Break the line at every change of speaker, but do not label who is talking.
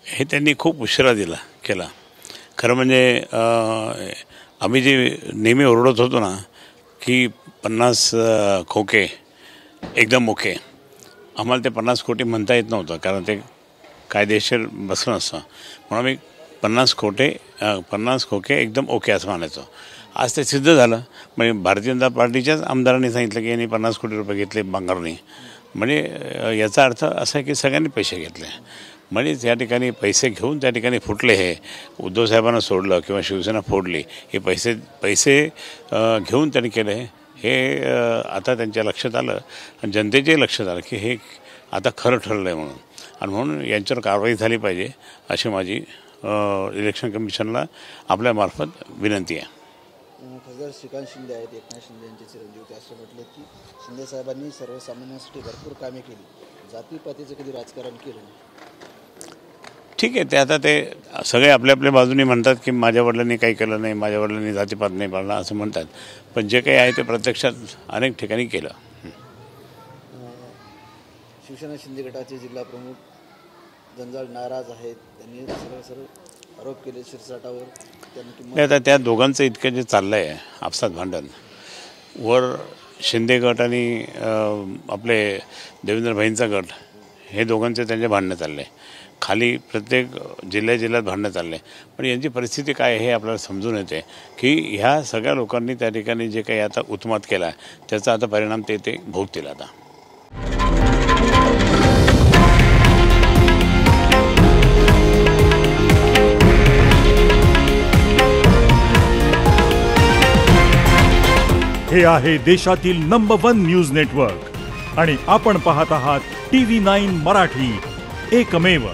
हे त्यांनी खूप उशिरा केला. खरं म्हणजे आम्ही जे नेहमी ओरडत होतो ना की 50 खोके एकदम ओके, आम्हाला ते 50 कोटी म्हणता येत नव्हतं कारण ते कायदेशीर बसलं नसतं. म्हणून आम्ही 50 खोके एकदम ओके असं म्हणायचो. आज ते सिद्ध झालं. म्हणजे भारतीय जनता पार्टीच्याच आमदारांनी सांगितलं की यांनी 50 कोटी रुपये घेतले बांगरनी. म्हणजे याचा अर्थ असा आहे की सगळ्यांनी पैसे घेतले. म्हणजे त्या ठिकाणी पैसे घेऊन त्या ठिकाणी फुटले. हे उद्धव साहेबांना सोडलं किंवा शिवसेना फोडली, हे पैसे घेऊन त्यांनी केले. हे आता त्यांच्या लक्षात आलं आणि जनतेच्याही लक्षात आलं की हे आता खरं ठरलं आहे म्हणून. आणि म्हणून यांच्यावर कारवाई झाली पाहिजे अशी माझी इलेक्शन कमिशनला आपल्यामार्फत विनंती आहे.
खासदार श्रीकांत शिंदे आहेत, एकनाथ शिंदे यांचे चिरंजीव, ते असं म्हटले की शिंदे साहेबांनी सर्वसामान्यांसाठी भरपूर कामे केली, जातीपातीचं कधी राजकारण केलं नाही.
ठीक आहे, ते आता ते सगळे आपल्या बाजूने म्हणतात की माझ्या वडिलांनी काही केलं नाही, माझ्या वडिलांनी जातीपात नाही पाळला असं म्हणतात. पण जे काही आहे ते प्रत्यक्षात अनेक ठिकाणी केलं.
शिवसेना शिंदे गटाचे जिल्हा प्रमुख जंजाळ नाराज आहेत. त्यांनी सरळ आरोप केले शिरसाटावर.
आता त्या दोघांचं इतकं जे चाललं आहे आपसात भांडण, वर शिंदे गट आणि आपले देवेंद्र भाईंचा गट, हे दोघांचे त्यांचे भांडणं चालले. खाली प्रत्येक जिल्ह्यात भांडणं चालले. पण यांची परिस्थिती काय आहे हे आपल्याला समजून येते की ह्या सगळ्या लोकांनी त्या ठिकाणी जे काही आता उत्मात केला त्याचा आता परिणाम ते भोगतील. आता
हे आहे देशातील नंबर 1 न्यूज नेटवर्क आणि आपण पाहत आहात TV9 मराठी, एकमेव.